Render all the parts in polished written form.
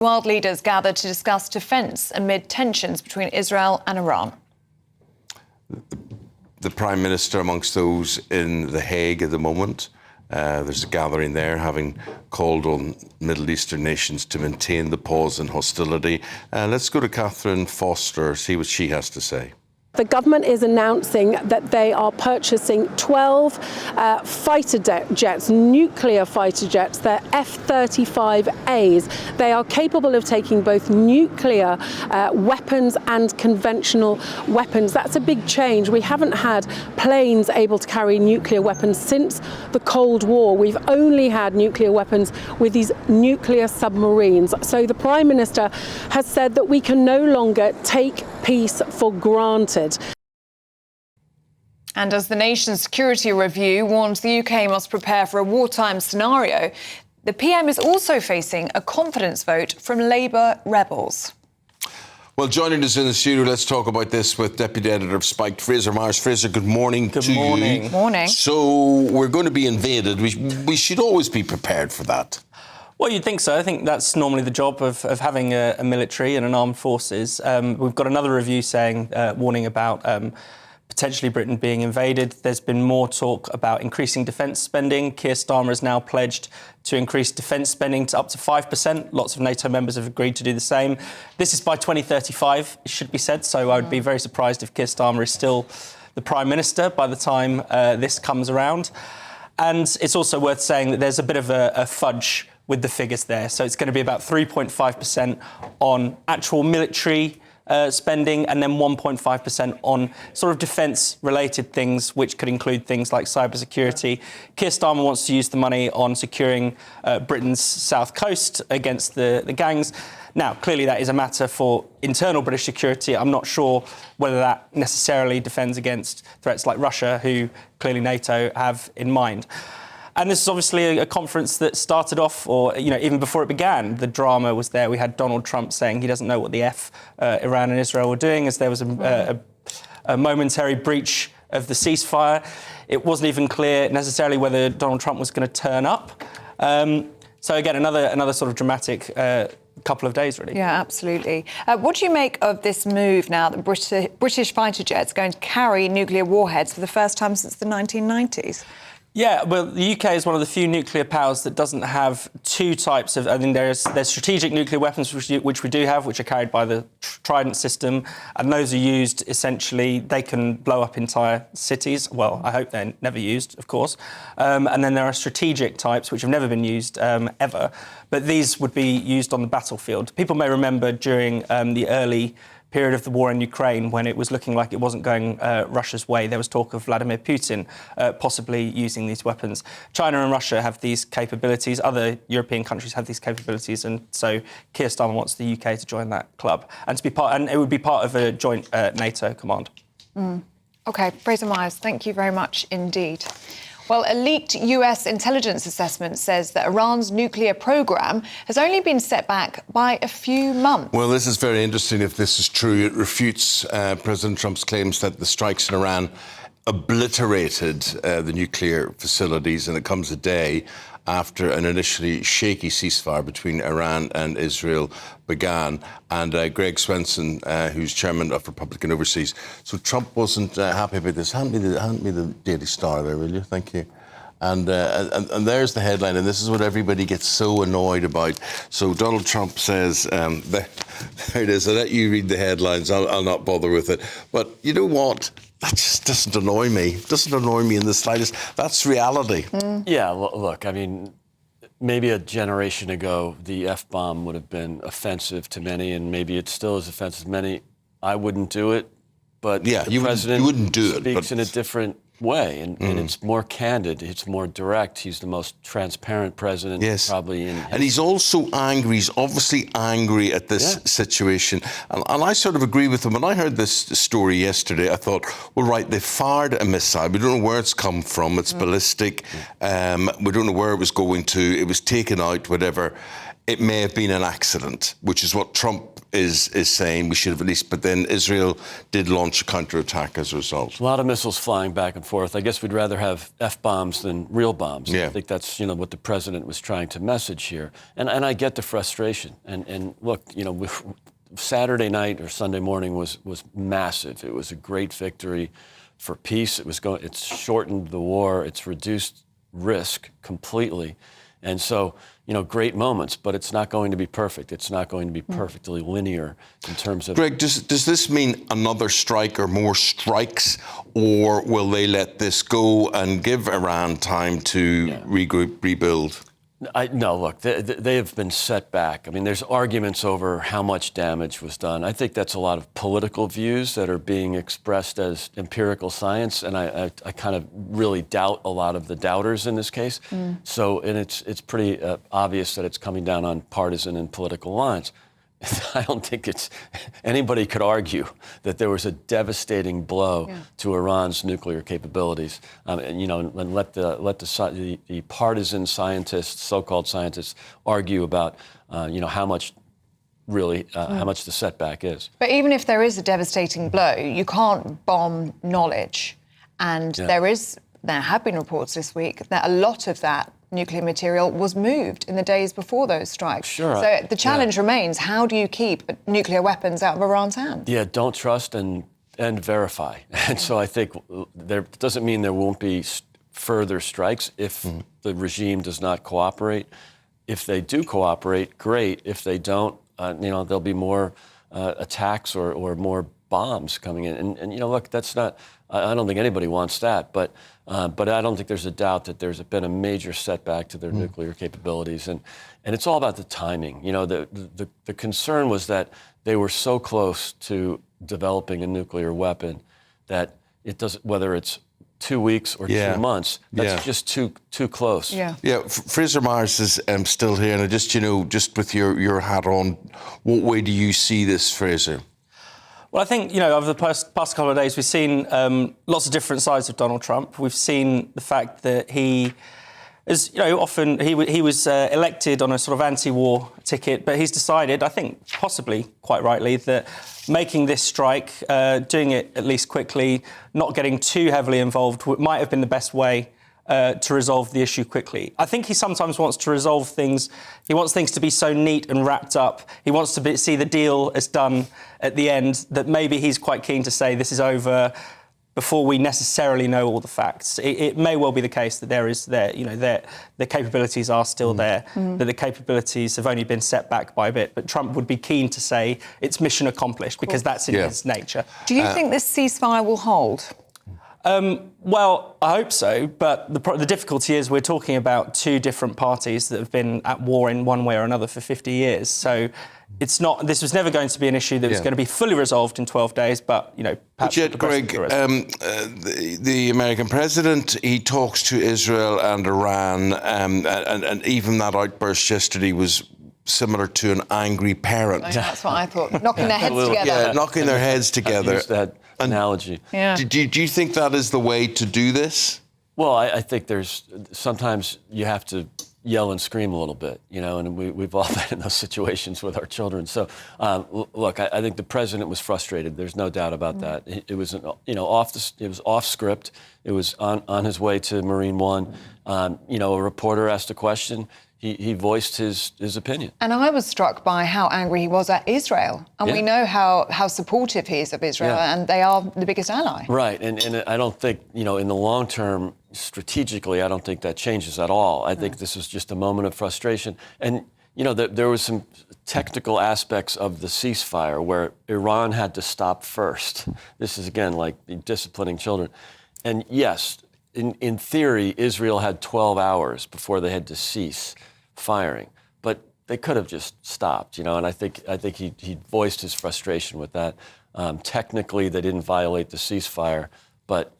World leaders gathered to discuss defence amid tensions between Israel and Iran. The Prime Minister amongst those in The Hague at the moment. There's a gathering there, having called on Middle Eastern nations to maintain the pause in hostility. Let's go to Catherine Foster, see what she has to say. The government is announcing that they are purchasing 12 fighter jets, nuclear fighter jets. They're F-35As. They are capable of taking both nuclear weapons and conventional weapons. That's a big change. We haven't had planes able to carry nuclear weapons since the Cold War. We've only had nuclear weapons with these nuclear submarines. So the Prime Minister has said that we can no longer take peace for granted. And as the nation's security review warns the UK must prepare for a wartime scenario, the PM is also facing a confidence vote from Labour rebels. Well, joining us in the studio, let's talk about this with Deputy Editor of Spiked, Fraser Myers. Fraser, good morning to you. Good morning. So we're going to be invaded. We should always be prepared for that. Well, you'd think so. I think that's normally the job of having a military and an armed forces. We've got another review warning about potentially Britain being invaded. There's been more talk about increasing defence spending. Keir Starmer has now pledged to increase defence spending to up to 5%. Lots of NATO members have agreed to do the same. This is by 2035, it should be said, so I would be very surprised if Keir Starmer is still the Prime Minister by the time this comes around. And it's also worth saying that there's a bit of a fudge with the figures there. So it's going to be about 3.5% on actual military spending and then 1.5% on sort of defence-related things, which could include things like cybersecurity. Keir Starmer wants to use the money on securing Britain's south coast against the gangs. Now, clearly that is a matter for internal British security. I'm not sure whether that necessarily defends against threats like Russia, who clearly NATO have in mind. And this is obviously a conference that started off, or even before it began, the drama was there. We had Donald Trump saying he doesn't know what the F Iran and Israel were doing, as there was a momentary breach of the ceasefire. It wasn't even clear necessarily whether Donald Trump was going to turn up. So again, another sort of dramatic couple of days, really. Yeah, absolutely. What do you make of this move now that British fighter jets are going to carry nuclear warheads for the first time since the 1990s? Yeah, well, the UK is one of the few nuclear powers that doesn't have two types of... I mean, there's strategic nuclear weapons, which we do have, which are carried by the Trident system, and those are used, essentially, they can blow up entire cities. Well, I hope they're never used, of course. And then there are strategic types, which have never been used ever, but these would be used on the battlefield. People may remember during the early period of the war in Ukraine, when it was looking like it wasn't going Russia's way, there was talk of Vladimir Putin possibly using these weapons. China and Russia have these capabilities. Other European countries have these capabilities, and so Keir Starmer wants the UK to join that club and to be part. And it would be part of a joint NATO command. OK, Fraser Myers, thank you very much indeed. Well, a leaked US intelligence assessment says that Iran's nuclear programme has only been set back by a few months. Well, this is very interesting if this is true. It refutes President Trump's claims that the strikes in Iran obliterated the nuclear facilities, and it comes a day after an initially shaky ceasefire between Iran and Israel began. And Greg Swenson, who's chairman of Republican Overseas. So Trump wasn't happy about this. Hand me the Daily Star there, will you? Thank you. And there's the headline, and this is what everybody gets so annoyed about. So Donald Trump says, there it is, I'll let you read the headlines, I'll not bother with it. But you know what? That just doesn't annoy me. It doesn't annoy me in the slightest. That's reality. Yeah, look, I mean, maybe a generation ago, the F-bomb would have been offensive to many, and maybe it still is offensive to many. I wouldn't do it, but yeah, the president wouldn't do it, speaks in a different way, and it's more candid, it's more direct. He's the most transparent president probably in history. And he's also angry. He's obviously angry at this situation. And I sort of agree with him. When I heard this story yesterday, I thought, well, right, they fired a missile. We don't know where it's come from. It's ballistic. We don't know where it was going to. It was taken out, whatever. It may have been an accident, which is what Trump is saying we should have at least, but then Israel did launch a counterattack as a result. A lot of missiles flying back and forth. I guess we'd rather have F-bombs than real bombs. Yeah. I think that's, what the president was trying to message here. And I get the frustration. And look, Saturday night or Sunday morning was massive. It was a great victory for peace. It's shortened the war. It's reduced risk completely. And so, great moments, but it's not going to be perfect. It's not going to be perfectly linear in terms of... Greg, does this mean another strike or more strikes, or will they let this go and give Iran time to regroup, rebuild? No, look, they have been set back. I mean, there's arguments over how much damage was done. I think that's a lot of political views that are being expressed as empirical science, and I kind of really doubt a lot of the doubters in this case. So, and it's pretty obvious that it's coming down on partisan and political lines. I don't think anybody could argue that there was a devastating blow to Iran's nuclear capabilities, and let the partisan scientists, so-called scientists, argue about how much the setback is. But even if there is a devastating blow, you can't bomb knowledge, and there have been reports this week that a lot of that nuclear material was moved in the days before those strikes. Sure. So the challenge remains, how do you keep nuclear weapons out of Iran's hands? Yeah, don't trust and verify. And so I think there doesn't mean there won't be further strikes if the regime does not cooperate. If they do cooperate, great. If they don't, there'll be more attacks or more bombs coming in. And look, that's not... I don't think anybody wants that, but I don't think there's a doubt that there's been a major setback to their nuclear capabilities, and it's all about the timing. The concern was that they were so close to developing a nuclear weapon that it doesn't, whether it's 2 weeks or 2 months, that's just too close. Yeah. Fraser Myers is still here, and just with your hat on, what way do you see this, Fraser? Well, I think, over the past couple of days, we've seen lots of different sides of Donald Trump. We've seen the fact that he is, often he was elected on a sort of anti-war ticket, but he's decided, I think possibly quite rightly, that making this strike, doing it at least quickly, not getting too heavily involved, might have been the best way to resolve the issue quickly. I think he sometimes wants to resolve things. He wants things to be so neat and wrapped up. He wants to see the deal as done at the end, that maybe he's quite keen to say this is over before we necessarily know all the facts. It may well be the case that the capabilities are still there, that the capabilities have only been set back by a bit, but Trump would be keen to say it's mission accomplished because that's in his nature. Do you think this ceasefire will hold? Well, I hope so, but the difficulty is we're talking about two different parties that have been at war in one way or another for 50 years. So this was never going to be an issue that was going to be fully resolved in 12 days, but, perhaps... But yet, Greg, the American president, he talks to Israel and Iran, and even that outburst yesterday was similar to an angry parent. That's what I thought. Knocking their heads together. Yeah, knocking their heads together. Use that analogy. Yeah. Do you think that is the way to do this? Well, I think sometimes you have to yell and scream a little bit, and we've all been in those situations with our children. So, look, I think the president was frustrated. There's no doubt about that. It was, it was off script. It was on his way to Marine One. A reporter asked a question. He voiced his opinion. And I was struck by how angry he was at Israel. And we know how supportive he is of Israel, and they are the biggest ally. Right, and I don't think, in the long term, strategically, I don't think that changes at all. I think this was just a moment of frustration. And, there was some technical aspects of the ceasefire where Iran had to stop first. This is, again, like disciplining children. And yes, in theory, Israel had 12 hours before they had to cease firing, but they could have just stopped, and I think he voiced his frustration with that. Technically, they didn't violate the ceasefire, but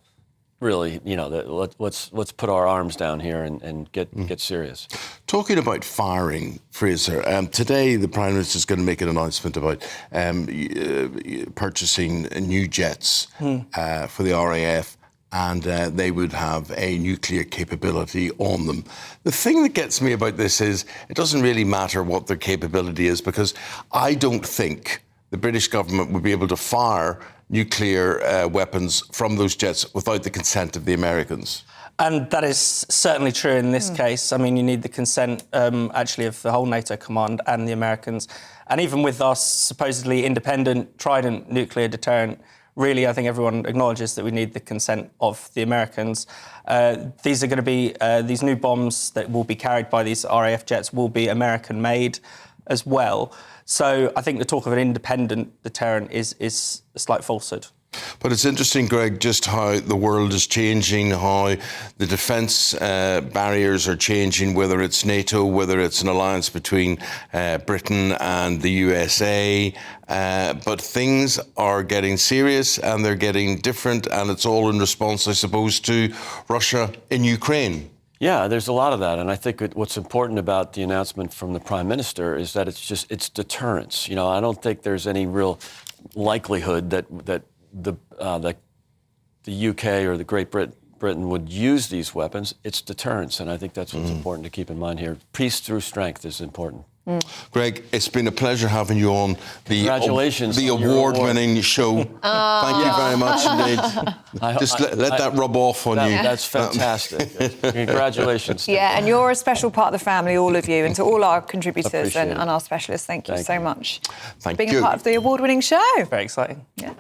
really, let's put our arms down here and get serious. Talking about firing, Fraser, today the Prime Minister is going to make an announcement about purchasing new jets for the RAF. and they would have a nuclear capability on them. The thing that gets me about this is it doesn't really matter what their capability is, because I don't think the British government would be able to fire nuclear weapons from those jets without the consent of the Americans. And that is certainly true in this case. I mean, you need the consent, actually, of the whole NATO command and the Americans. And even with our supposedly independent Trident nuclear deterrent, really, I think everyone acknowledges that we need the consent of the Americans. These are going to be, these new bombs that will be carried by these RAF jets will be American-made as well. So I think the talk of an independent deterrent is a slight falsehood. But it's interesting, Greg, just how the world is changing, how the defence barriers are changing, whether it's NATO, whether it's an alliance between Britain and the USA. But things are getting serious and they're getting different, and it's all in response, I suppose, to Russia in Ukraine. Yeah, there's a lot of that, and I think what's important about the announcement from the Prime Minister is that it's deterrence. You know, I don't think there's any real likelihood that the UK or the Great Britain would use these weapons. It's deterrence, and I think that's what's important to keep in mind here. Peace through strength is important. Greg, it's been a pleasure having you on the award-winning show. Thank you very much indeed. Let that rub off on you. That's fantastic. Congratulations. Yeah, and you're a special part of the family, all of you, and to all our contributors and our specialists, thank you so much Thank for being you. a part of the award-winning show. Very exciting. Yeah.